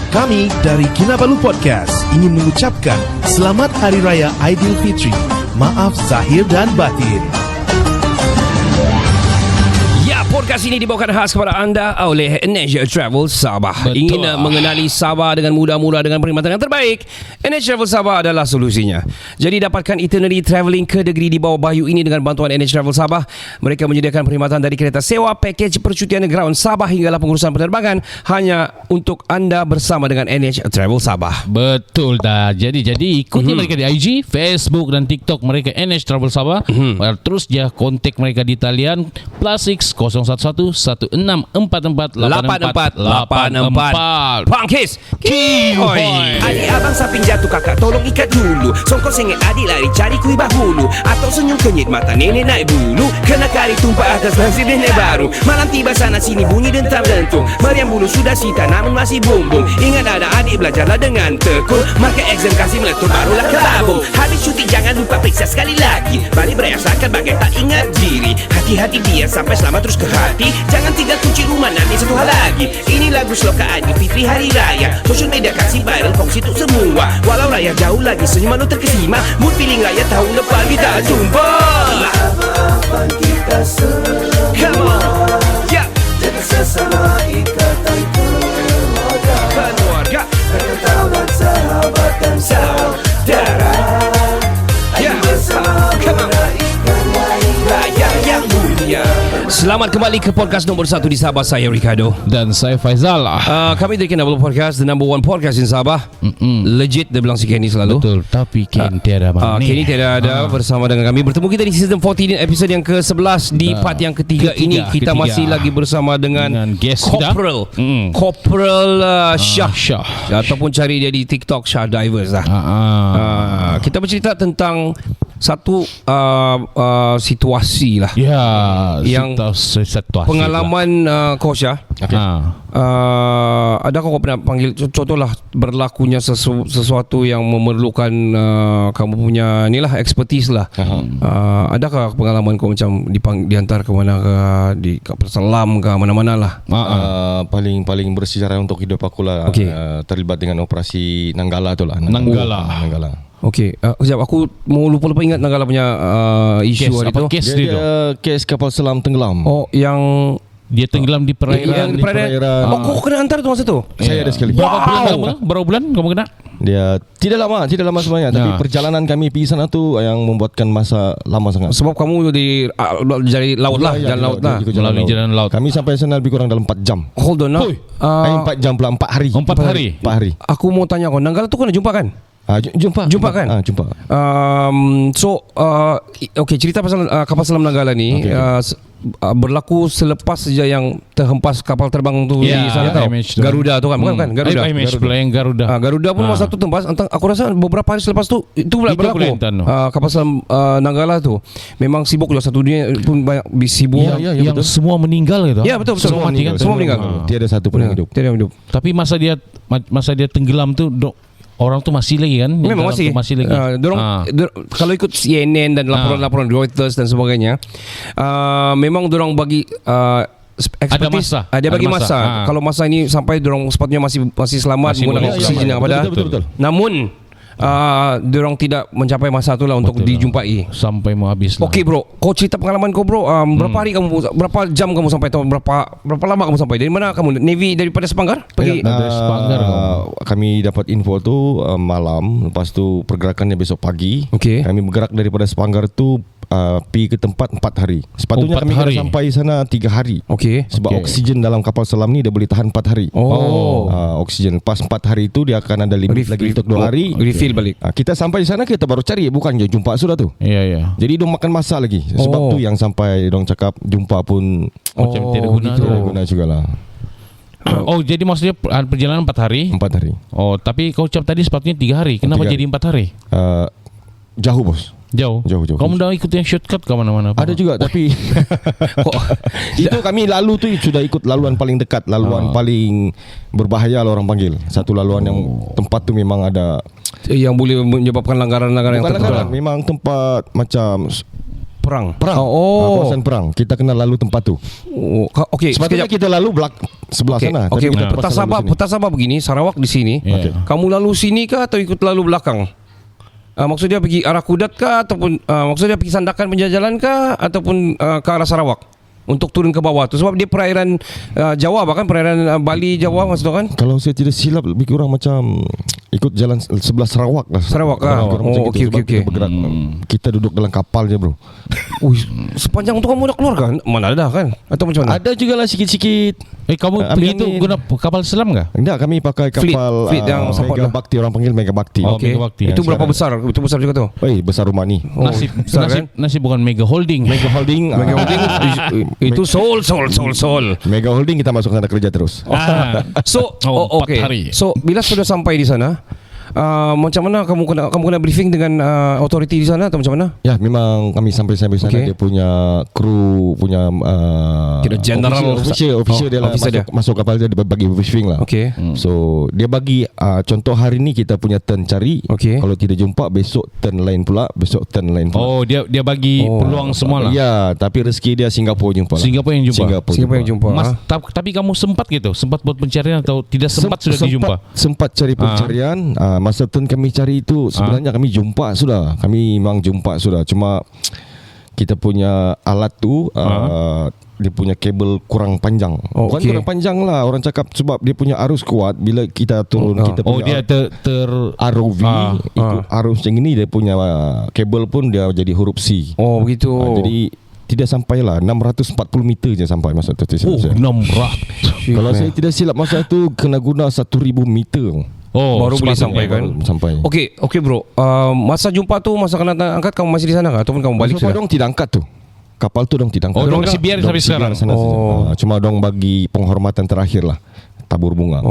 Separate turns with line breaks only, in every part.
Kami dari Kinabalu Podcast ingin mengucapkan Selamat Hari Raya Aidilfitri. Maaf zahir dan batin.
Ya, podcast ini dibawakan khas kepada anda oleh NH Travel Sabah.
Betul.
Ingin mengenali Sabah dengan mudah-mudah dengan perkhidmatan yang terbaik? NH Travel Sabah adalah solusinya. Jadi dapatkan itinerary travelling ke negeri di bawah bayu ini dengan bantuan NH Travel Sabah. Mereka menyediakan perkhidmatan dari kereta sewa, pakej percutian ground Sabah hinggalah pengurusan penerbangan hanya untuk anda bersama dengan NH Travel Sabah.
Betul dah. Jadi ikuti mereka di IG, Facebook dan TikTok mereka NH Travel Sabah. Terus je kontak mereka di talian +6 011 1644 8484.
Pangkis Kihoy.
Adik abang samping jatuh kakak tolong ikat dulu. Songkok sengit adik lari cari kuih bahulu. Atau senyum kenyit mata nenek naik bulu. Kena kari tumpah atas nasi nenek baru. Malam tiba sana sini bunyi dentam dentung. Meriam bulu sudah sita namun masih bumbung. Ingat ada adik belajarlah dengan tekun. Maka exam kasih meletup barulah kelabung. Habis cuti jangan lupa periksa sekali lagi. Balik berasakan bagai tak ingat diri. Hati-hati biar sampai selamat terus ke hati. Jangan tinggal kunci rumah nanti satu hal lagi. Ini lagu sloka Aidilfitri Hari Raya. Social media kasih viral kongsi untuk semua. Walau raya jauh lagi senyuman lu terkesima. Mood feeling raya tahun depan kita jumpa. Abang kita semua. Come on. Yeah. Jaga sesama ikatan keluarga. Pertaunan sahabat dan saudara. Ayo bersama meraihkan hari raya yang mulia.
Selamat kembali ke podcast nombor 1 di Sabah. Saya Ricardo.
Dan saya Faizal.
Kami dari Kinabalu Podcast, the number one podcast in Sabah. Legit, dia bilang si Kenny selalu.
Betul. Tapi Ken tiada mana.
Kenny tiada ada bersama dengan kami. Bertemu kita di season 14 episode yang ke-11. Di part yang ketiga ini kita masih lagi bersama dengan
guest
Corporal Shah. Ataupun cari dia di TikTok Shah Divers lah. Kita bercerita tentang satu situasi lah.
Ya,
yang
situasi
pengalaman kau Syah. Adakah kau pernah panggil contohlah berlakunya sesuatu yang memerlukan kamu punya ni lah expertise lah. Adakah pengalaman kau macam dihantar ke mana ke, di kapal selam ke mana-mana lah?
Paling bersejarah untuk hidup aku lah. Terlibat dengan operasi Nanggala tu lah.
Nanggala.
Okey, sekejap aku mau lupa ingat Nanggala punya isu hari tu.
Dia kes kapal selam tenggelam.
Oh, yang
dia tenggelam di perairan.
Di perairan.
Oh, kau kena hantar tu masa tu?
Saya ada sekali.
Berapa bulan kamu kena?
Dia tidak lama sebenarnya. Tapi perjalanan kami pergi sana tu yang membuatkan masa lama sangat.
Sebab kamu di laut lah, jalan laut lah.
Jalan laut.
Kami sampai sana lebih kurang dalam 4 jam.
Hold on lah.
4 jam pula 4 hari.
4 hari.
Aku mau tanya kau, Nanggala tu kau nak jumpa kan?
Jumpa kan? Jumpa.
Okay, cerita pasal kapal selam Nanggala ni berlaku selepas saja yang terhempas kapal terbang tu di sana tahu. Garuda tu kan, bukan kan? Garuda. Garuda pun masa tu tempas. Aku rasa beberapa hari selepas tu itu pula berlaku. Kapal selam Nanggala tu memang sibuk juga, satu dunia pun banyak sibuk.
Yang semua meninggal gitu.
Ya, betul. Semua meninggal.
Tiada satu pun yang hidup.
Tapi masa dia tenggelam tu orang tu masih lagi kan?
Memang masih lagi. Kalau ikut CNN dan laporan Reuters dan sebagainya, memang dorang bagi expertise, ada bagi masa. Kalau masa ini sampai dorang sepatutnya masih selamat menggunakan oksigen yang ada.
Betul.
Namun dorang tidak mencapai masa tu lah untuk dijumpai
sampai mau habis lah.
Okey bro, kau cerita pengalaman kau bro. Berapa jam kamu sampai atau berapa lama kamu sampai? Dari mana kamu? Navy daripada Sepanggar?
Dari Sepanggar.
Kami dapat info tu malam. Lepas tu pergerakannya besok pagi. Kami bergerak daripada Sepanggar tu pergi ke tempat 4 hari. Sepatutnya kami kena sampai sana 3 hari. Sebab oksigen dalam kapal selam ni dia boleh tahan 4 hari. Oksigen pas 4 hari tu dia akan ada limit lagi untuk 2 hari.
Refill balik.
Kita sampai sana kita baru cari, bukan je jumpa sudah tu.
Ya.
Jadi dong makan masa lagi. Sebab tu yang sampai dong cakap jumpa pun
macam tidak guna
jugalah.
Jadi maksudnya perjalanan 4 hari?
4 hari.
Tapi kau ucap tadi sepatutnya 3 hari. Kenapa jadi 4 hari?
Jauh bos.
Jauh. Kamu dah ikut yang shortcut ke mana-mana?
Ada juga tapi itu kami lalu tu sudah ikut laluan paling dekat, laluan paling berbahaya lah orang panggil. Satu laluan yang tempat tu memang ada
yang boleh menyebabkan langgaran-langgaran yang tertentu.
Memang tempat macam
perang.
Kawasan perang. Kita kena lalu tempat tu.
Okey,
sepatutnya kita lalu sebelah sana.
Okey, peta Sabah begini, Sarawak di sini. Kamu lalu sini kah atau ikut lalu belakang? Maksudnya pergi arah Kudat kah ataupun maksudnya pergi Sandakan Penjajalan kah ataupun ke arah Sarawak untuk turun ke bawah tu, sebab dia perairan Jawa, bahkan perairan Bali Jawa maksud kan?
Kalau saya tidak silap lebih kurang macam ikut jalan sebelah Sarawak lah.
Sarawak ah. Okey.
Bergerak. Kita duduk dalam kapal je bro.
Sepanjang tu kamu nak keluar kan? Mana ada kan? Atau macam mana?
Ada juga lah sikit-sikit.
Kamu pergi tu guna kapal selam ke?
Enggak, kami pakai kapal
Fleet yang
Mega Bakti, orang panggil Mega Bakti.
Okey. Itu berapa besar? Itu besar juga tu.
Besar rumah ni.
Nasib bukan Mega Holding.
Mega Holding.
Itu Sol.
Mega Holding kita masuk sana kerja terus.
So, okey. So, bila sudah sampai di sana, macam mana kamu kena briefing dengan authority di sana atau macam mana? Ya,
memang kami sampai sana dia punya kru punya
general
official dia lah masuk kapal dia bagi briefing lah.
Okey.
So dia bagi contoh hari ni kita punya turn cari. Kalau tidak jumpa besok turn lain pula,
Oh, dia bagi peluang semua lah.
Ya, tapi rezeki dia Singapura jumpa.
Singapura yang jumpa.
Mas,
tapi kamu sempat gitu? Sempat buat pencarian atau tidak sudah dijumpa?
Sempat cari pencarian. Masa turn kami cari itu sebenarnya kami jumpa sudah. Kami memang jumpa sudah. Cuma kita punya alat tu dia punya kabel kurang panjang. Bukan kurang panjang lah, orang cakap sebab dia punya arus kuat. Bila kita turun kita punya
dia
ROV ikut arus macam ini, dia punya kabel pun dia jadi huruf C.
Begitu.
Jadi tidak sampailah 640 meter je sampai masa tu.
600.
Kalau saya tidak silap masa tu kena guna 1000 meter.
Baru boleh sampai kan?
Sampai.
Okey bro. Masa jumpa tu, masa kena angkat, kamu masih di sana kah ataupun kamu balik sudah?
Dong tidak angkat tu. Kapal tu dong tidak angkat.
Dong masih biar sampai sekarang.
Cuma dong bagi penghormatan terakhir lah, tabur bunga.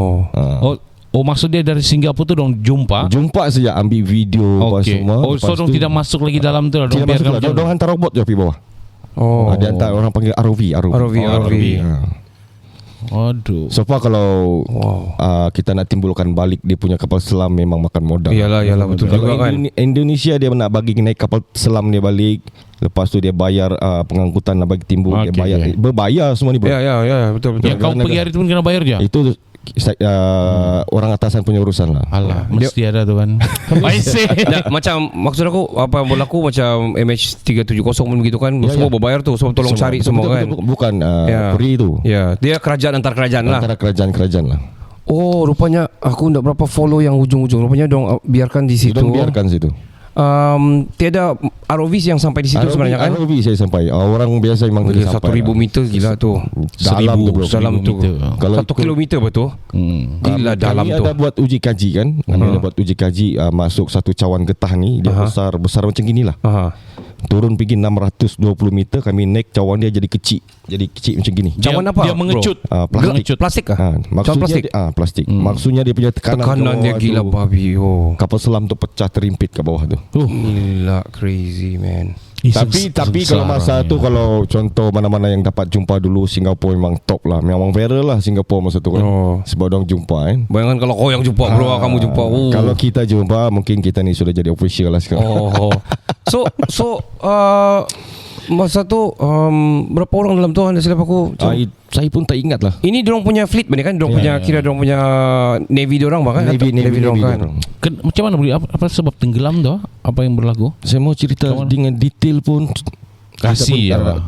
Maksud dia dari Singapura tu dong jumpa
saja, ambil video semua.
So dong tidak masuk lagi dalam tu lah.
Tidak masuk lah. Dong hantar robot je pergi bawah. Dia hantar, orang panggil ROV.
Aduh.
So far kalau kita nak timbulkan balik dia punya kapal selam memang makan modal.
Iyalah betul juga kan.
Indonesia dia nak bagi naik kapal selam dia balik, lepas tu dia bayar pengangkutan nak bagi timbul, dia bayar. Berbayar semua ni bro.
Ya betul.
Yang kau pergi hari tu pun kena bayar je.
Itu orang atasan punya urusan lah.
Alah, mesti ada tu kan.
Macam maksud aku apa yang berlaku macam MH370 pun begitu kan. Semua berbayar tu, semua tolong cari semua kan.
Bukan free tu.
Ya, dia kerajaan antar kerajaan lah.
Antara kerajaan lah.
Rupanya aku tak berapa follow yang ujung-ujung. Rupanya dong biarkan di situ.
Biarkan situ.
Tiada ROV yang sampai di situ sebenarnya kan?
ROV saya sampai. Orang biasa memang tidak sampai.
1000 meter gila tu. Dalam tu. Kalau 1 kilometer betul. Gila dalam tu.
Kami ada buat uji kaji kan. Kami ada buat uji kaji masuk satu cawan getah ni, dia besar macam ginilah. Turun pergi 620 meter, kami naik cawan dia jadi kecil macam gini.
Cawan apa?
Dia mengecut.
Plastik kah?
Maksudnya plastik. Maksudnya dia punya tekanan
dia gila babi.
Kapal selam tu pecah terimpit ke bawah tu.
Gila crazy man.
Tapi kalau masa tu, kalau contoh mana-mana yang dapat jumpa dulu, Singapura memang top lah. Memang viral lah Singapura masa tu kan. Sebab orang jumpa kan.
Bayangkan kalau kau yang jumpa bro, kamu jumpa.
Kalau kita jumpa, mungkin kita ni sudah jadi official lah sekarang.
So masa tu berapa orang dalam tu anda silap aku?
Saya pun tak ingat lah.
Ini diorang punya fleet benar kan? Diorang punya kira diorang punya navy diorang bahkan.
Navy
diorang kan.
Macam mana boleh apa sebab tenggelam tu? Apa yang berlaku?
Saya mau cerita dengan detail pun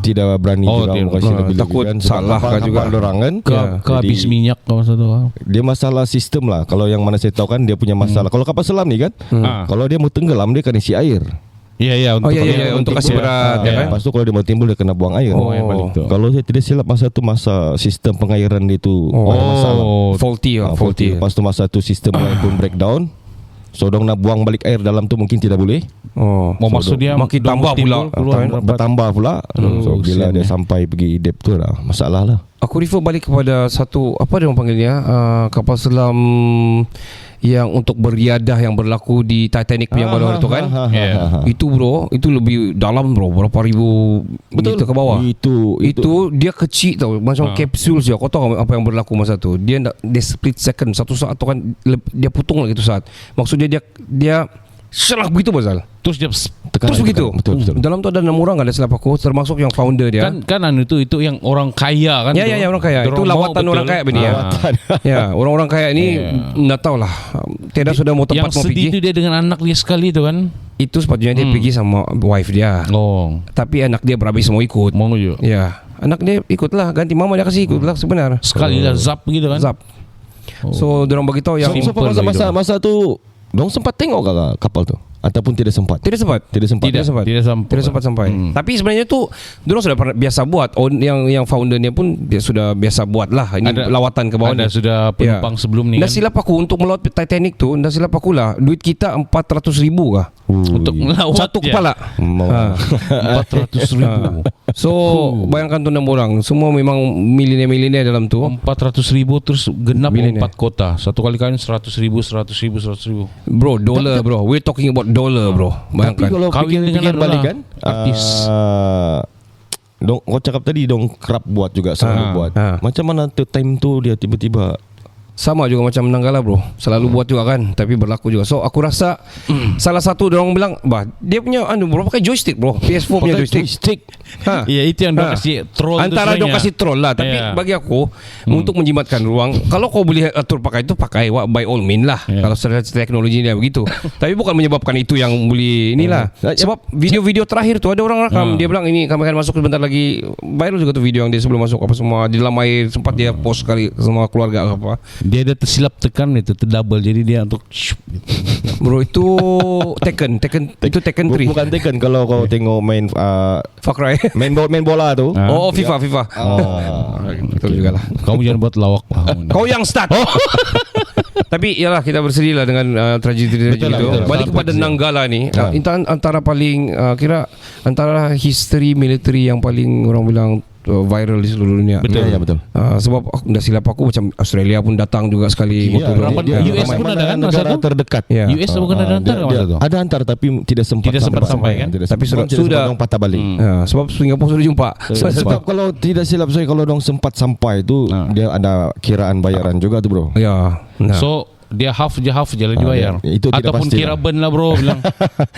tidak berani juga kasih lebih
takut
kan,
salah kan juga
orang kan
habis minyak masa tu.
Dia masalah sistem lah. Kalau yang mana saya tahu kan dia punya masalah. Kalau kapal selam ni kan, kalau dia mau tenggelam dia kena isi air.
Untuk kasih berat kan.
Lepas tu kalau dia mau timbul dia kena buang air. Kalau saya tidak silap masa tu masa sistem pengairan dia tu masalah.
Faulty.
Lepas tu masa tu sistem lain pun breakdown. So dong nak buang balik air dalam tu mungkin tidak boleh.
Maksud dia
makin tambah pula.
Bertambah pula. So bila dia sampai pergi depth tu lah masalah lah.
Aku refer balik kepada satu, apa dia orang panggilnya, kapal selam yang untuk beriadah yang berlaku di Titanic yang baru itu kan. Itu bro, itu lebih dalam bro, berapa ribu meter ke bawah. Itu dia kecil tau, macam kapsul je. Kau tahu apa yang berlaku masa tu? Dia split second, satu saat tu kan dia putung lah gitu saat. Maksudnya dia Salah begitu Bazal.
Terus dia
terus begitu.
Betul.
Dalam tu ada 6 orang ada silap aku, termasuk yang founder dia.
Kan itu yang orang kaya kan.
Ya orang kaya. Itu lawatan orang kaya begini ya. Ya, orang-orang kaya ini enggak tahu lah. Tiada sudah mau tempat mau pergi. Yang
sedih itu dia dengan anak dia sekali itu kan.
Itu sepatutnya dia pergi sama wife dia. Tapi anak dia berhabis mau ikut.
Mau juga.
Ya, anak dia ikutlah, ganti mama dia kasih ikutlah sebenarnya.
Sekali lah zap gitu kan.
Zap. So dorang beritahu yang
masa tu dong sempat tengok kakak kapal tu ataupun tidak sempat
sampai. Tapi sebenarnya tu dorang sudah biasa buat. Yang foundernya pun dia sudah biasa buat lah. Ini ada, lawatan ke bawah.
Ada sudah penumpang sebelum ni.
Dah silap aku untuk melawat Titanic tu, dah silap aku lah duit kita 400,000 kah?
Untuk melawat
satu kepala
400,000.
So bayangkan tu 6 orang, semua memang milioner dalam tu.
400,000 terus genap 4 kota. Satu kali kain 100,000.
Bro, dollar bro. We're talking about dollar bro. Bayangkan.
Tapi kalau fikir balik kan, artis. Dong, kau cakap tadi dong kerap buat juga, selalu buat. Macam mana tu time tu dia tiba-tiba
sama juga macam Nanggala bro, selalu buat juga kan, tapi berlaku juga. So aku rasa salah satu orang bilang, bah dia punya bro pakai joystick bro, PS4 punya joystick.
Ya itu yang dia kasih troll.
Antara dia kasih troll lah, tapi bagi aku untuk menjimatkan ruang, kalau kau boleh atur pakai itu pakai by all means lah. Kalau secara teknologi dia begitu. Tapi bukan menyebabkan itu yang boleh inilah. Sebab video-video terakhir tu ada orang rakam, dia bilang ini kami akan masuk sebentar lagi. Viral juga tu video yang dia sebelum masuk apa semua di dalam air, sempat dia post sekali semua keluarga apa.
Dia ada tersilap tekan itu terdouble, jadi dia untuk
bro itu Taken itu Taken 3.
Bukan Taken kalau kau tengok main
Far Cry
main bola tu.
FIFA. Betul juga lah.
Kamu jangan buat lawak.
Kau yang start. Tapi ialah kita bersedih lah dengan tragedi itu. Balik kepada Nanggala ni, antara paling kira antara history military yang paling orang bilang viral di seluruh dunia.
Betul.
Ya, betul.
Sebab dah silap aku macam Australia pun datang juga sekali.
US pun ada kan masa tu
terdekat.
US bukan ada hantar masa tu.
Ada hantar tapi tidak sempat
sampai kan.
Tapi sudah
patah balik.
Sebab Singapura sudah jumpa.
Sebab kalau tidak silap saya, kalau dong sempat sampai tu dia ada kiraan bayaran juga tu bro.
Ya.
So dia half je lah dibayar.
Itu tidak
ataupun
pasti
kira ben lah bro bilang.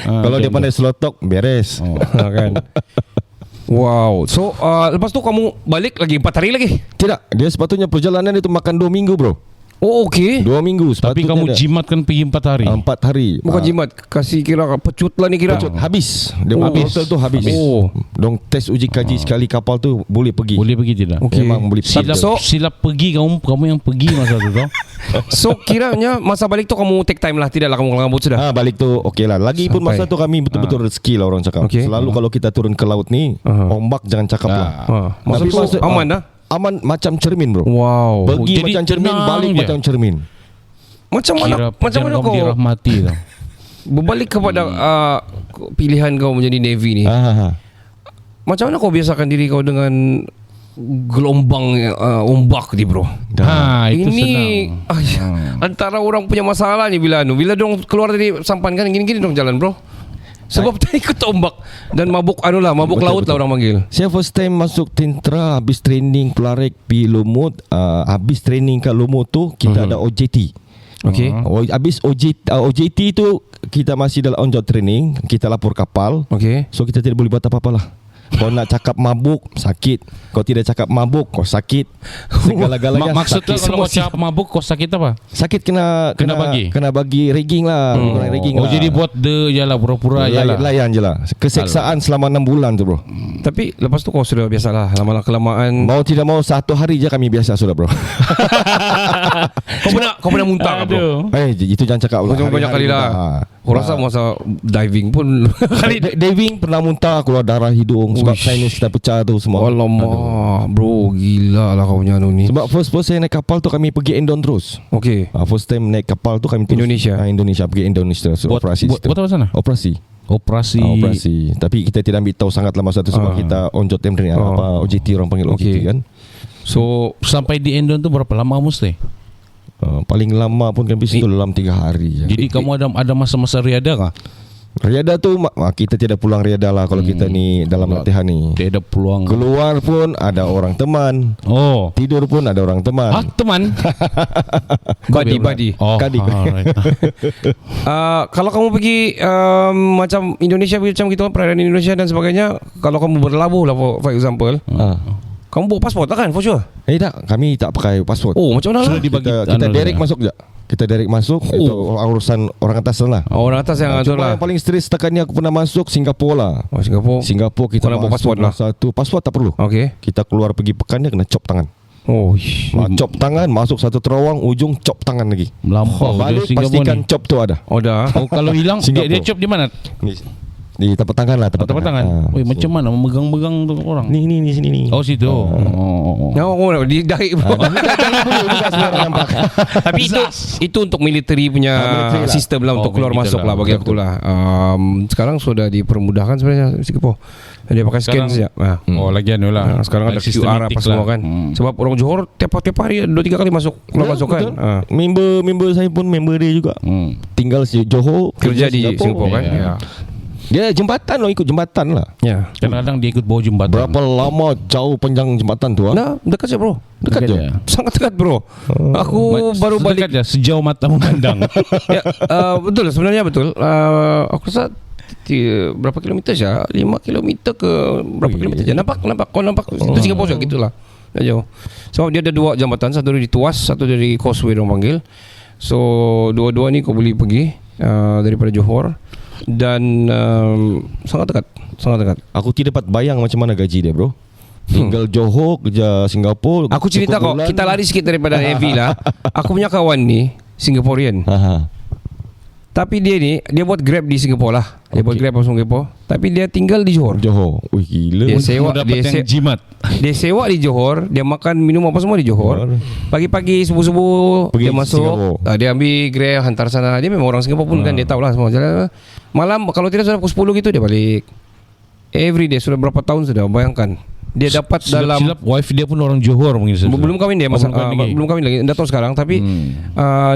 Kalau dia pandai slotok beres.
Kan. Wow. So lepas tu kamu balik lagi 4 hari lagi?
Tidak, dia sepatutnya perjalanan itu makan 2 minggu bro.
Oh okey.
2 minggu.
Tapi kamu jimatkan pergi 4 hari.
4 hari.
Bukan jimat, kasih kira pecut lah ni kira.
Pecut habis. Dia habis. Hotel tu habis. Dong tes uji kaji sekali kapal tu boleh pergi.
Boleh pergi tidak?
Okay.
Memang boleh pergi.
Silap pergi kamu yang pergi masa tu tau.
So kiranya masa balik tu kamu take time lah, tidaklah kamu ngambut sudah.
Balik tu okey lah. Lagi pun masa tu kami betul-betul rezeki lah orang cakap. Selalu kalau kita turun ke laut ni, ombak jangan cakap lah.
Masa tu aman dah.
Aman macam cermin bro.
Wow.
Pergi macam cermin, balik macam cermin.
Macam mana kau
dirahmati tau.
Berbalik kepada pilihan kau menjadi Navy ni. Macam mana kau biasakan diri kau dengan gelombang ombak ni bro?
Itu
ini
senang.
antara orang punya masalah ni bila dong keluar dari sampan kan gini-gini dong jalan bro. Sebab tak ikut ombak dan mabuk mabuk laut lah orang panggil.
Saya first time masuk tentera, habis training Pelarek pi Lumut, habis training kat Lumut tu kita ada OJT.
Okey.
Habis OJT tu kita masih dalam on job training, kita lapor kapal.
Okey.
So kita tidak boleh buat apa-apa lah. Kau nak cakap mabuk, sakit. Kau tidak cakap mabuk, kau sakit. Segala-galanya
maksudnya kalau kau cakap mabuk, kau sakit apa?
Sakit kena bagi rigging lah. Rigging lah.
Jadi buat lah pura-pura
layan je lah. Keseksaan selama 6 bulan tu bro.
Tapi lepas tu kau sudah biasa lah. Lama-lama kelamaan.
Mau tidak mau 1 hari je kami biasa sudah bro.
Kau pernah muntah bro?
Itu jangan cakap lah.
Banyak kali lah. Aku rasa masa diving pun
diving pernah muntah, keluar darah hidung sebab sinus kita pecah tu semua.
Alamak bro, gila lah kau punya ni.
Sebab first saya naik kapal tu kami pergi Endon terus.
Okay.
First time naik kapal tu kami terus Indonesia pergi Indonesia terus. Operasi
buat apa sana?
Operasi. Tapi kita tidak ambil tahu sangat lah masa tu sebab kita on job training apa OJT orang panggil OJT kan.
So sampai di Endon tu berapa lama mesti?
Paling lama pun kami situ dalam 3 hari.
Jadi kamu ada masa-masa riada kah?
Riada tu kita tidak pulang riada lah kalau kita ni dalam latihan ni.
Tidak ada peluang.
Keluar pun ada orang teman. Tidur pun ada orang teman.
Teman.
Buddy.
Kadi.
Kalau kamu pergi macam Indonesia macam gitu, perairan Indonesia dan sebagainya, kalau kamu berlabuh lah for example, kamu bawa pasport tak kan? For sure.
Tak, kami tak pakai pasport.
Macam mana lah?
Kita direct masuk je. Kita direct masuk. Itu urusan orang atas lah.
Orang atas yang atur lah.
Yang paling stres setakat ni aku pernah masuk Singapura lah. Singapura kita
bawa pasport lah.
Satu pasport tak perlu. Kita keluar pergi pekan dia kena chop tangan. Chop tangan, masuk satu terowong, ujung chop tangan lagi.
Melampau.
Balik pastikan chop tu ada.
Dah.
Kalau hilang dia chop di mana?
Di tapak tangan lah.
Tapak tangan. Macam mana memegang-megang tu orang?
Ni sini ni.
Situ.
Di dahi. Tapi itu untuk military punya sistem lah, untuk keluar masuk lah bagi aku lah. Sekarang sudah dipermudahkan sebenarnya Singapura. Dia pakai scan saja.
Lagian lah.
Sekarang ada QR apa semua kan. Sebab orang Johor tiap hari 2-3 kali masuk keluar masuk kan.
Member saya pun member dia juga. Tinggal di Johor,
kerja di Singapura kan.
Dia jembatan loh, ikut jembatan lah.
Kadang-kadang dia ikut bawah jembatan.
Berapa lama jauh panjang jembatan tu?
Dekat je bro.
Dekat je.
Sangat dekat bro. Aku baru balik
je, sejauh mata memandang.
Betul sebenarnya betul. Aku rasa berapa kilometer saja? 5 kilometer ke berapa kilometer je. Nampak. Kau nampak itu Singapura juga gitulah. Jauh. Sebab dia ada 2 jambatan, satu dari Tuas, satu dari Causeway orang panggil. So dua-dua ni kau boleh pergi daripada Johor. Dan sangat dekat.
Aku tidak dapat bayang macam mana gaji dia bro. Tinggal Johor kerja Singapura.
Aku cerita kok, kita lari sikit daripada Heavy lah. Aku punya kawan ni Singaporean. Tapi dia buat Grab di Singapura lah. Dia buat Grab di Singapura. Tapi dia tinggal di Johor.
Wih gila.
Dia jimat.
Dia sewa di Johor. Dia makan minum apa semua di Johor. Pagi-pagi subuh-subuh dia masuk. Dia ambil Grab hantar sana. Dia memang orang Singapura pun kan. Dia tahu lah semua jalan. Malam kalau tidak sudah pukul 10 gitu dia balik. Every day sudah berapa tahun sudah. Bayangkan. Dia dapat silap
wife dia pun orang Johor mungkin.
Belum kahwin dia belum kahwin lagi. Dah tahu sekarang. Tapi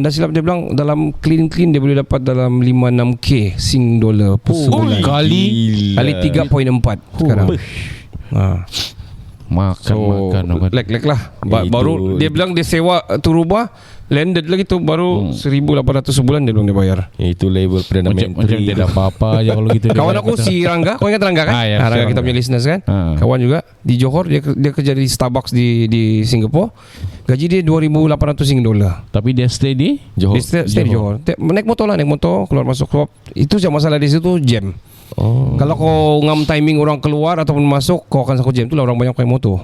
dah silap dia bilang dalam clean dia boleh dapat dalam 5-6K Sing dollar per sebulan. Kali 3.4 sekarang. Makan lek lah. Baru dia bilang dia sewa tu rumah, landed lagi tu baru 1,800 sebulan dia bilang dia bayar.
Itu label Perdana Menteri.
Macam tidak apa-apa je kalau gitu.
Kawan aku si Rangga, kau ingat Rangga kan? Rangga kita punya listeners kan? Kawan juga di Johor, dia kerja di Starbucks di Singapura. Gaji dia 2,800 Sing dollar.
Tapi dia stay di
Johor. Dia stay di Johor. Naik motor keluar masuk. Itu je masalah di situ jam. Kalau kau ngam timing orang keluar ataupun masuk, kau akan satu jam. Itulah orang banyak pakai motor.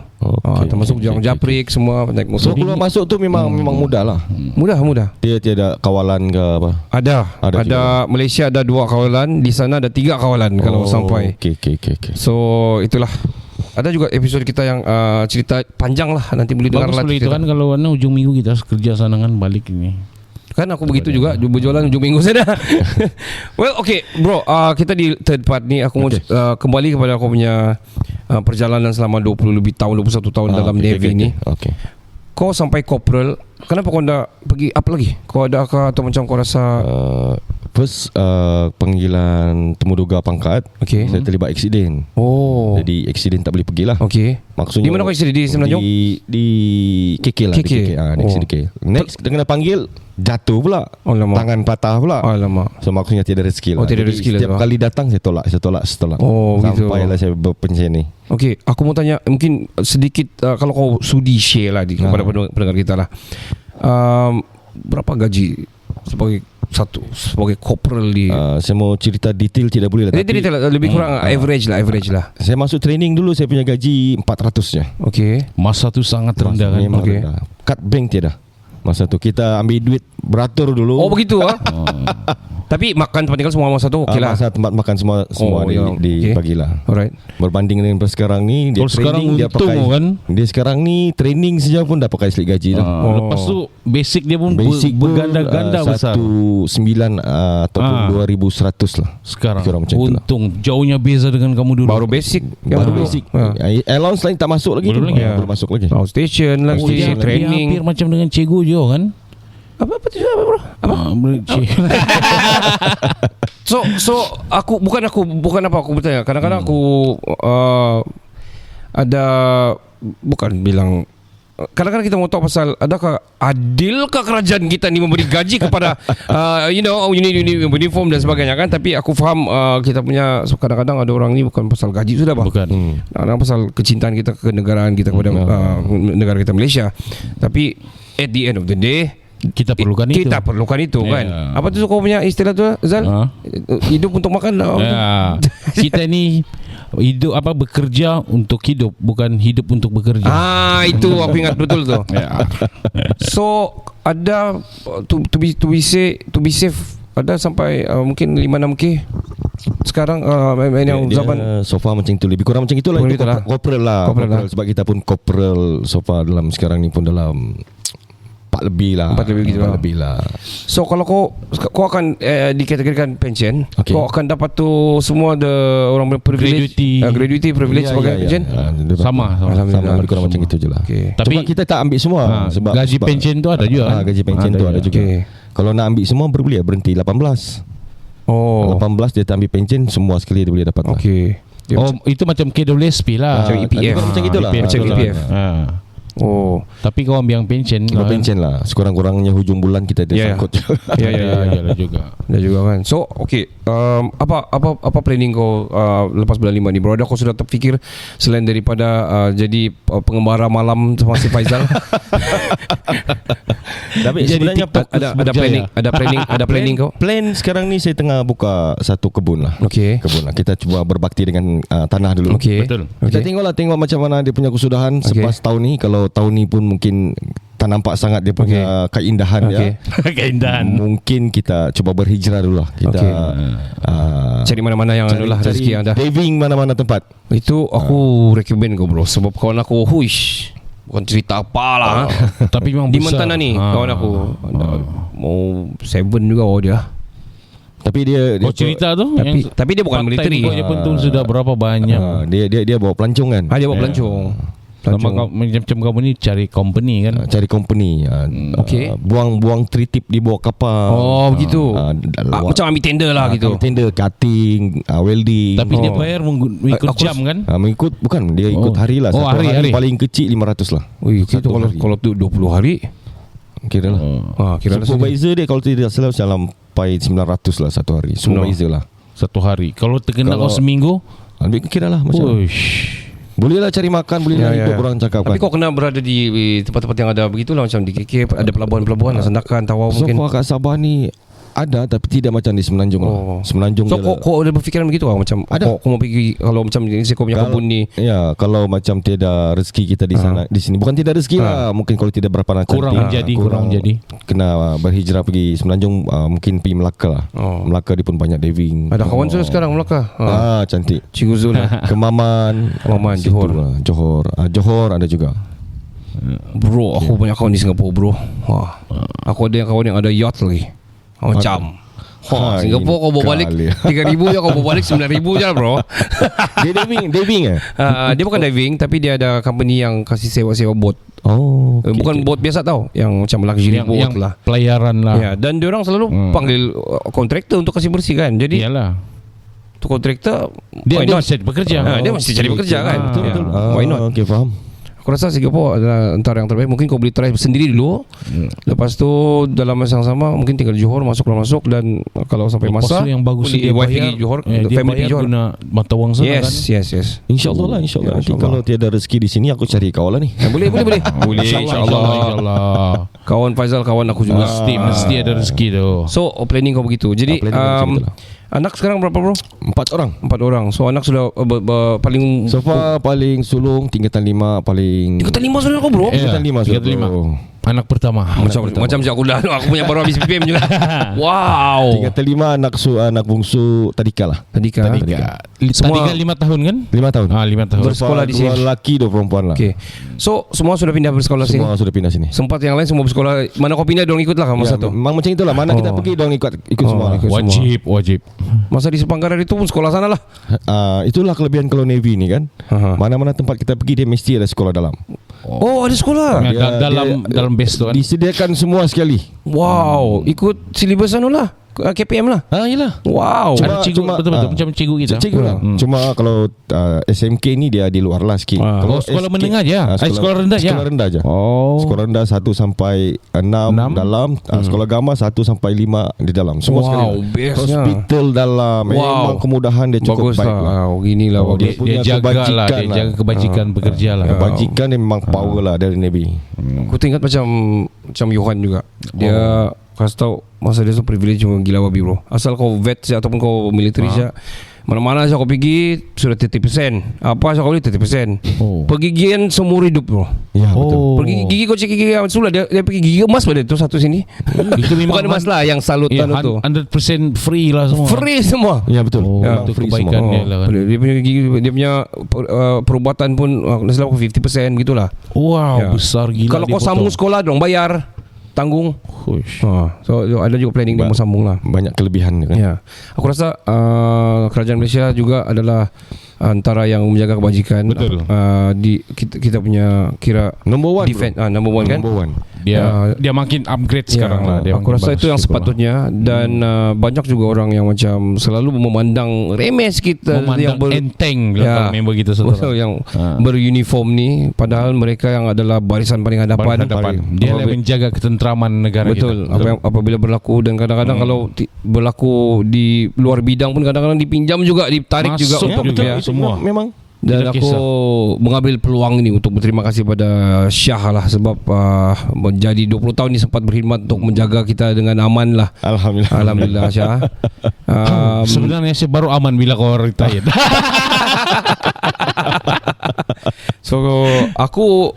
Termasuk Japrik semua naik motor.
So keluar masuk tu memang mudah lah.
Mudah.
Dia tiada kawalan ke apa?
Ada Malaysia ada 2 kawalan, di sana ada 3 kawalan kalau sampai.
Okay.
So itulah. Ada juga episod kita yang cerita panjang lah, nanti boleh dengar lah.
Itu kan kalau ujung minggu kita kerja sana kan balik ini.
Kan aku begitu juga, berjualan ujung minggu saja. Well, okay bro, kita di third part ni aku mau kembali kepada aku punya perjalanan selama 20 lebih tahun, 21 tahun dalam Navy ni. Kau sampai corporal, kenapa kau dah pergi up lagi? Kau ada atau macam kau rasa
first panggilan temuduga pangkat, saya terlibat aksiden. Jadi aksiden tak boleh pergi lah. Maksudnya
di mana kau aksiden? Di Semenanjung?
Di KK lah.
KK.
Next dia kena panggil, jatuh pula. Tangan patah pula. So maksudnya tidak rezeki lah. Setiap kali datang saya tolak. Sampailah saya berpensiun ni.
Aku mau tanya mungkin sedikit, kalau kau sudi share lah kepada pendengar kita lah. Berapa gaji sebagai corporal di
saya mau cerita detail tidak boleh lah.
Detail lebih kurang average lah.
Saya masuk training dulu, saya punya gaji 400 je.
Masa tu sangat rendah kan.
Rendah. Cut bank tiada. Masa tu kita ambil duit beratur dulu.
Begitu Tapi makan tempat tinggal semua masa tu lah.
Masa tempat makan semua dibagilah.
Alright.
Berbanding dengan sekarang ni, dia training dia pakai kan? Dia sekarang ni training saja pun dah pakai slip gaji dah.
Lepas tu basic dia pun berganda-ganda besar.
1,900 ataupun 2,100 lah.
Sekarang untung jauhnya beza dengan kamu dulu.
Baru basic. Allowance lain tak masuk lagi. Belum masuk lagi.
Station lagi, training.
Hampir macam dengan cikgu je kan.
Apa tu bro? So aku bukan apa aku bertanya. Kadang-kadang aku ada bukan bilang. Kadang-kadang kita mau tahu pasal adakah adilkah kerajaan kita ni memberi gaji kepada uniform dan sebagainya kan. Tapi aku faham kita punya kadang-kadang ada orang ni bukan pasal gaji sudah bah.
Bukan.
Kadang pasal kecintaan kita ke negaraan kita kepada negara kita Malaysia. Tapi at the end of the day
kita perlukan
itu kan. Apa tu kau punya istilah tu Zal? Hidup untuk makan.
Kita ni hidup bekerja untuk hidup, bukan hidup untuk bekerja.
Itu aku ingat betul tu. So ada to be safe ada sampai mungkin 5-6K sekarang yang zaman
sofa macam tu lebih kurang macam itulah. Corporal lah. Sebab kita pun corporal sofa dalam sekarang ni pun dalam 4 lebih lah. So kalau kau akan dikategorikan pension, kau akan dapat tu semua orang privilege, gratuity privilege sebagai pension.
Sama
lebih kurang macam itu je lah. Tapi kita tak ambil semua sebab
gaji pension tu ada juga.
Gaji pension tu ada juga. Kalau nak ambil semua boleh berhenti 18. 18 dia tak ambil pension, semua sekali dia boleh dapat.
Itu macam KWSP lah.
Macam EPF.
Macam gitulah.
Macam EPF.
Tapi kau ambil yang pension
lah. Sekurang-kurangnya hujung bulan kita ada sangkut.
Ya juga.
Dah juga kan. So apa planning kau lepas bulan 5 ni bro? Ada kau sudah terfikir selain daripada jadi pengembara malam sama si Faizal?
Tapi sebenarnya
ada planning kau?
Plan sekarang ni saya tengah buka satu kebun lah. Kebun lah. Kita cuba berbakti dengan tanah dulu.
Betul.
Kita tengok macam mana dia punya kesudahan selepas tahun ni. Kalau tahun ni pun mungkin tak nampak sangat dia punya keindahan ya.
Keindahan.
Mungkin kita cuba berhijrah dulu lah. Kita
cari mana-mana yang adalah rezeki yang ada.
Diving mana-mana tempat.
Itu aku recommend kau bro. Sebab kawan aku bukan cerita apalah.
Tapi memang
di
besar.
Montana ni kawan aku mau 7 juga dia.
Tapi dia
cerita tu
tapi dia bukan military.
Dia pun tu sudah berapa banyak.
Dia bawa pelancong kan.
Dia bawa pelancong.
Macam kamu ni cari company kan.
Cari company. Buang tritip di bawah kapal.
Begitu. Macam ambil tender lah gitu.
Ambil tender, cutting, welding.
Tapi dia bayar mengikut jam kan?
Mengikut bukan, dia ikut hari lah. Satu hari paling kecil 500 lah.
Kalau tu 20 hari
kira lah. Supervisor dia kalau tidak salah sampai 900 lah satu hari. Supervisor lah
satu hari. Kalau terkena kau seminggu,
lebih kira lah macam. Boleh lah cari makan, boleh lah ikut orang cakap kan.
Tapi kau kena berada di tempat-tempat yang ada begitulah. Macam di KK ada pelabuhan-pelabuhan, Sandakan, Tawau mungkin.
So kat Sabah ni ada tapi tidak macam di Semenanjung lah. Semenanjung.
So kau ada berfikiran begitu lah? Macam kau mau pergi kalau macam ni kau punya kebun ni.
Ya, kalau macam tiada rezeki kita di sana di sini. Bukan tidak rezeki lah, mungkin kalau tidak berapa nak
kurang menjadi.
Kena berhijrah pergi Semenanjung, mungkin pergi Melaka lah. Melaka dia pun banyak diving.
Ada kawan sudah sekarang Melaka.
Cantik.
Cikgu Zul lah.
Kemaman, Johor ada juga.
Bro, aku banyak kawan di Singapura bro. Aku ada kawan yang ada yacht lagi. Macam Singapura kau bawa balik 3,000 je, kau bawa balik 9,000 je lah bro.
Dia diving
dia bukan diving, tapi dia ada company yang kasih sewa-sewa boat. Bukan boat biasa tau, yang macam luxury boat
yang
lah,
pelayaran lah.
Dan diorang selalu panggil kontraktor untuk kasih bersih kan. Jadi
iyalah,
tu kontraktor
dia mesti bekerja.
Dia mesti cari bekerja kan.
Betul.
Why not?
Okay, faham.
Aku rasa Singapura adalah antara yang terbaik. Mungkin kau boleh try sendiri dulu. Lepas tu dalam masa yang sama mungkin tinggal Johor, masuk. Dan kalau sampai masa
yang bagus
dia bayar di Johor, family di Johor
guna mata wang sana kan.
Yes.
InsyaAllah Nanti kalau tiada rezeki di sini, aku cari kau lah ni.
Boleh InsyaAllah. Kawan Faizal, kawan aku juga.
Mesti ada rezeki tu.
So planning kau begitu. Jadi anak sekarang berapa bro?
4 orang.
4 orang. So anak sudah paling
so far paling sulung tingkatan 5 paling.
Tingkatan 5 sudah kau bro?
Tingkatan 5 sudah.
Anak pertama.
Macam aku dah. Aku punya baru habis PPM juga. Wow.
Tingkatan 5 anak bungsu Tadika lah.
Tadika
5 tahun kan?
5 tahun.
5 tahun.
Bersekolah di sini. 2 lelaki 2 perempuan lah.
Okay. So semua sudah pindah bersekolah sini.
Semua sudah pindah sini.
Sempat yang lain semua bersekolah. Mana kau pindah, dorang ikut lah masa tu.
Memang macam itulah. Mana kita pergi, dorang ikut semua.
Wajib.
Masa di Sepanggaran itu pun sekolah sana lah.
Itulah kelebihan kalau Navy ni kan. Mana-mana tempat kita pergi, dia mesti ada sekolah dalam.
Ada sekolah.
Dalam base tu kan.
Disediakan semua sekali.
Wow. Ikut silibus anu lah. KPM lah.
Yelah.
Wow.
Ada cikgu betul-betul macam cikgu kita.
Cikgu lah. Cuma kalau SMK ni dia di luar lah sikit. Kalau
sekolah menengah je. Sekolah rendah je.
Sekolah rendah je. Sekolah rendah 1 sampai 6 dalam. Sekolah agama 1 sampai 5 di dalam. Semua sekali. Hospital dalam. Memang kemudahan dia cukup baik lah.
Gini lah.
Dia jaga lah. Dia jaga kebajikan pekerja lah.
Kebajikan dia memang power lah dari Navy.
Aku teringat macam Johan juga. Dia kasih tahu masa dia tu privilege gila babi bro. Asal kau vet saja ataupun kau military saja, mana-mana saja kau pergi sudah 30%. Apa saja kau beli 30%. Pergigian seumur hidup bro.
Ya betul.
Pergi gigi kau cek gigi Sulah dia pergi gigi emas pada tu satu sini.
Itu memang
bukan emas lah yang salut tu.
100% free lah semua.
Free semua.
Ya betul.
Itu kebaikan dia lah kan.
Dia punya gigi, dia punya perubatan pun nasib aku 50% gitulah.
Wow, besar gila.
Kalau kau sambung sekolah dong bayar. Tanggung. So ada juga planning dia mau sambung lah.
Banyak kelebihan kan.
Ya. Aku rasa kerajaan Malaysia juga adalah antara yang menjaga kebajikan.
Betul.
Di kita punya kira
number one
defense, number one kan.
Dia makin upgrade sekarang lah. Dia
aku rasa itu yang sepatutnya. Dan banyak juga orang yang macam selalu memandang remeh kita,
memandang enteng lah member kita saudara.
Yang beruniform ni, padahal mereka yang adalah barisan paling hadapan.
Dia yang menjaga ketentraman negara.
Betul. Kita. Apabila berlaku, dan kadang-kadang kalau berlaku di luar bidang pun kadang-kadang dipinjam juga, ditarik juga untuk
semua.
Memang. Dan aku mengambil peluang ini untuk berterima kasih pada Syah lah, sebab menjadi 20 tahun ni sempat berkhidmat untuk menjaga kita dengan aman lah. Alhamdulillah Syah.
Sebenarnya saya baru aman bila kau retired.
So aku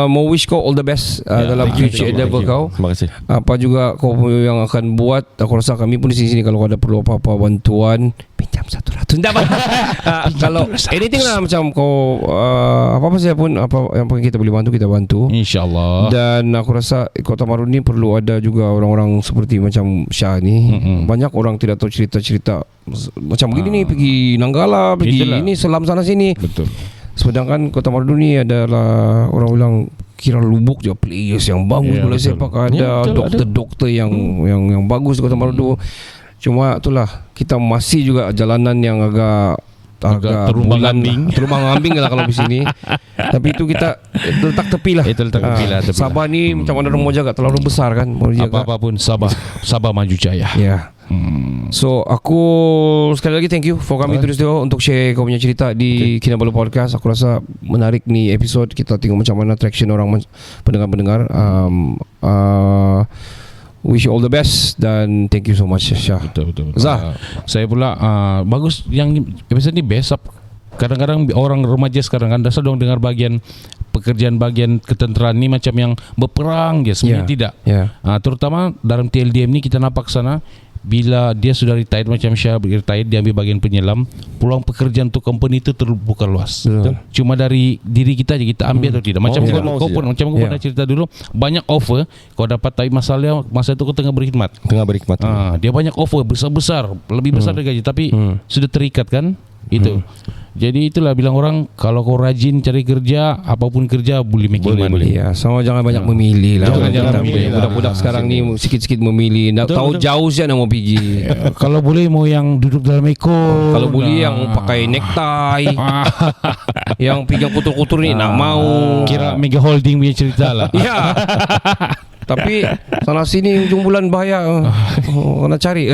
mau wish kau all the best dalam future endeavor kau.
Terima kasih.
Apa juga kau yang akan buat, aku rasa kami pun di sini kalau ada perlu apa-apa bantuan, pinjam 100. Tak apa. Kalau anything lah macam kau apa-apa saja pun, apa yang kita boleh bantu kita bantu.
InsyaAllah.
Dan aku rasa Kota Maru ni perlu ada juga orang-orang seperti macam Syah ni. Banyak orang tidak tahu cerita-cerita macam begini ni, pergi Nanggala, pergi ini selam sana sini.
Betul.
Sedangkan Kota Marudu ni adalah orang bilang kira lubuk je players yang bagus bola sepak, ada doktor-doktor yang bagus di Kota Marudu. Cuma itulah, kita masih juga jalanan yang agak terumbang-ambing lah kalau di sini. Tapi itu kita letak tepi lah.
Itu letak tepi lah.
Sabah ni macam mana orang mau jaga, terlalu besar kan.
Apa-apa pun Sabah maju jaya.
Ya. So aku sekali lagi thank you for coming to the studio untuk share kau punya cerita di Kinabalu Podcast. Aku rasa menarik ni episode, kita tengok macam mana traction orang pendengar-pendengar. Wish you all the best dan thank you so much Syah.
Betul. Zah, saya pula bagus yang episode ni best up. Kadang-kadang orang remaja sekarang kan dasar dong dengar bagian pekerjaan bagian ketenteraan ni macam yang berperang je, sebenarnya tidak. Terutama dalam TLDM ni kita nampak sana, bila dia sudah retired macam Syah retired, dia ambil bagian penyelam, peluang pekerjaan untuk company itu terbuka luas. Cuma dari diri kita aja kita ambil atau tidak. Macam kau pun pernah cerita dulu, banyak offer kau dapat, tapi masalah masa itu kau tengah berkhidmat. Dia banyak offer besar-besar, lebih besar dari gaji, tapi sudah terikat kan. Itu. Jadi itulah bilang orang, kalau kau rajin cari kerja, apapun kerja boleh making money.
Ya, sama jangan banyak memilih lah. Jangan memilih. Budak-budak sekarang ni sikit-sikit memilih. Tahu jauh saja nak mau pergi.
Kalau boleh mau yang duduk dalam ekor.
Kalau boleh yang pakai necktie. Yang pegang kutur-kutur ni nak mau.
Kira mega holding punya cerita lah.
Ya. Tapi sana sini ujung bulan bahaya. Kena cari.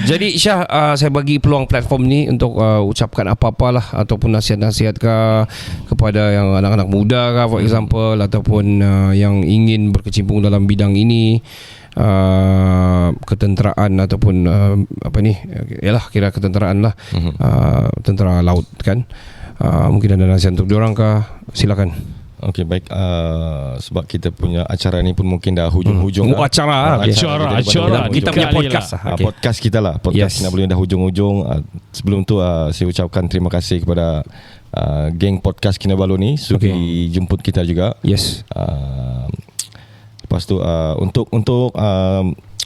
Jadi Syah, saya bagi peluang platform ni untuk ucapkan apa-apalah ataupun nasihat-nasihat kepada yang anak-anak muda for example, ataupun yang ingin berkecimpung dalam bidang ini, ketenteraan ataupun apa ni, yalah kira ketenteraan lah, tentera laut kan. Mungkin ada nasihat untuk diorang kah? Silakan.
Okey, baik. Sebab kita punya acara ni pun mungkin dah hujung-hujung.
Acara kita punya podcast lah.
Podcast kita lah. Podcast kita boleh dah hujung-hujung. Sebelum tu saya ucapkan terima kasih kepada geng podcast Kinabalu ni sudi jemput kita juga. Lepas tu untuk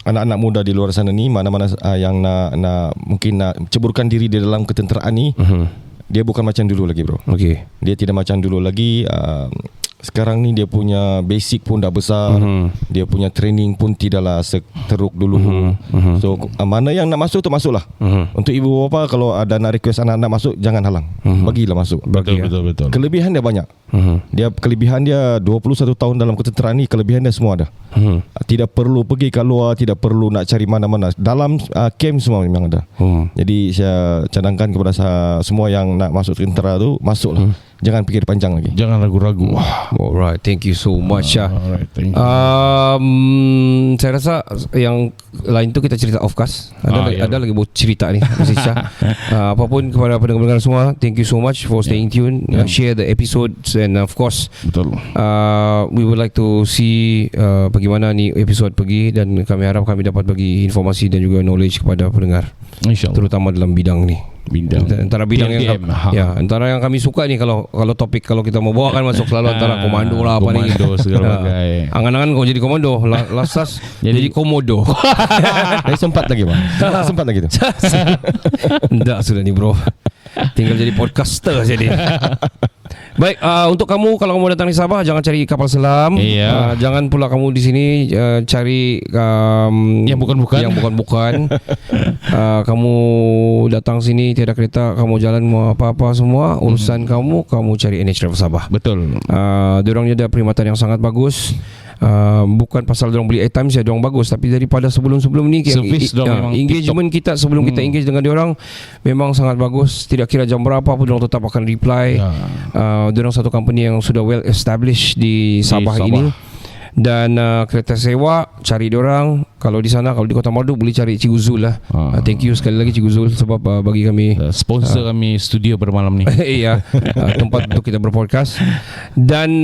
anak-anak muda di luar sana ni, mana-mana yang nak mungkin nak ceburkan diri di dalam ketenteraan ni, dia bukan macam dulu lagi bro. Dia tidak macam dulu lagi. sekarang ni dia punya basic pun dah besar. Dia punya training pun tidaklah seteruk dulu. So mana yang nak masuk tu masuklah. Untuk ibu bapa kalau ada nak request anak nak masuk, jangan halang. Bagilah masuk.
Betul.
Kelebihan dia banyak. Kelebihan dia 21 tahun dalam ketenteraan ni, kelebihan dia semua ada. Tidak perlu pergi kat luar, tidak perlu nak cari mana-mana. Dalam camp semua memang ada. Jadi saya cadangkan kepada semua yang nak masuk tentera tu, masuklah. Jangan fikir panjang lagi.
Jangan ragu-ragu.
Alright, thank you so much.
Alright, thank you.
Saya rasa yang lain tu kita cerita off cast. Ada lagi buat cerita ni Masih Syah. Apapun kepada pendengar-pendengar semua, thank you so much for staying tuned. Share the episodes and of course we would like to see bagaimana ni episode pergi, dan kami harap kami dapat bagi informasi dan juga knowledge kepada pendengar,
InsyaAllah,
terutama dalam bidang ni. Antara bidang antara yang kami suka ni, kalau topik kalau kita mau bawa kan masuk selalu antara komando lah, apa ni
segala bagai.
Angan-angan kau jadi komando, lasas jadi komodo.
Sempat lagi bang. Sempat lagi tu.
Enggak sudah ni bro. Tinggal jadi podcaster jadi. Baik, untuk kamu kalau kamu datang di Sabah, jangan cari kapal selam. Jangan pula kamu di sini cari yang bukan-bukan. Kamu datang sini tiada kereta, kamu jalan mau apa-apa semua urusan kamu cari NH Travel Sabah.
Betul.
Diorangnya ada perkhidmatan yang sangat bagus. Bukan pasal diorang beli airtime saja diorang bagus, tapi daripada sebelum ni engagement kita sebelum kita engage dengan diorang memang sangat bagus. Tidak kira jam berapa pun diorang tetap akan reply. Diorang satu company yang sudah well established di Sabah ini. Dan kereta sewa, cari diorang. Kalau di sana, kalau di Kota Merdu, boleh cari Cikgu Zul lah. Thank you sekali lagi Cikgu Zul sebab bagi kami
sponsor kami studio bermalam ni.
Iya, tempat untuk kita berpodcast. Dan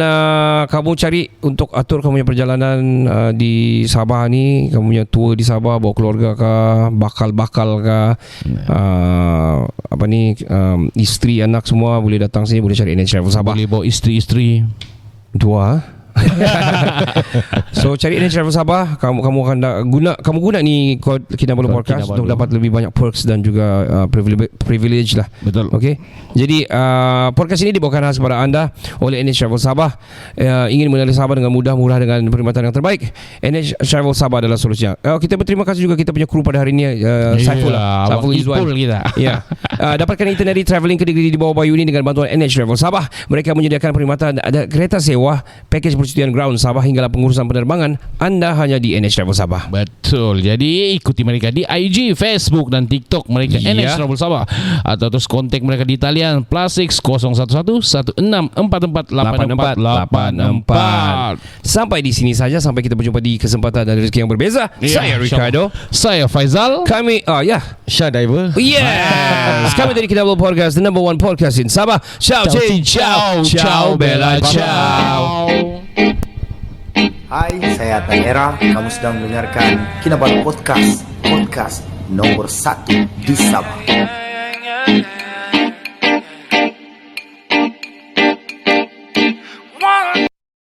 kamu cari untuk atur kamu punya perjalanan di Sabah ni, kamu punya tour di Sabah, bawa keluarga kah, bakal kah, isteri anak semua boleh datang sini, boleh cari NH Travel Sabah.
Boleh bawa isteri-isteri dua.
So cari NH Travel Sabah, kamu akan guna ni kod Kinabalu Podcast untuk dapat lebih banyak perks dan juga privilege lah.
Betul.
Okay. Jadi podcast ini dibawakan khas kepada anda oleh NH Travel Sabah. Ingin mengenali Sabah dengan mudah, murah dengan perkhidmatan yang terbaik, NH Travel Sabah adalah solusinya. Kita berterima kasih juga kita punya kru pada hari ini, Saiful Izwan kita. Dapatkan itinerary travelling Kediri di bawah Bayu ini dengan bantuan NH Travel Sabah. Mereka menyediakan perkhidmatan ada kereta sewa, package percutian ground Sabah hinggalah pengurusan penerbangan anda hanya di NH Travel Sabah.
Betul. Jadi ikuti mereka di IG, Facebook dan TikTok mereka NH Travel Sabah, atau terus kontak mereka di talian +6 011 16448484.
Sampai di sini saja, sampai kita berjumpa di kesempatan dan rezeki yang berbeza. Saya Ricardo,
saya Faizal,
kami
Syah Diver.
Yes. Kami dari Kinabalu Podcast, the number one podcast in Sabah. Ciao, ciao, bella, ciao.
Hai, saya Tanera. Kamu sedang mendengarkan Kinabalu Podcast nomor 1 di Sabah.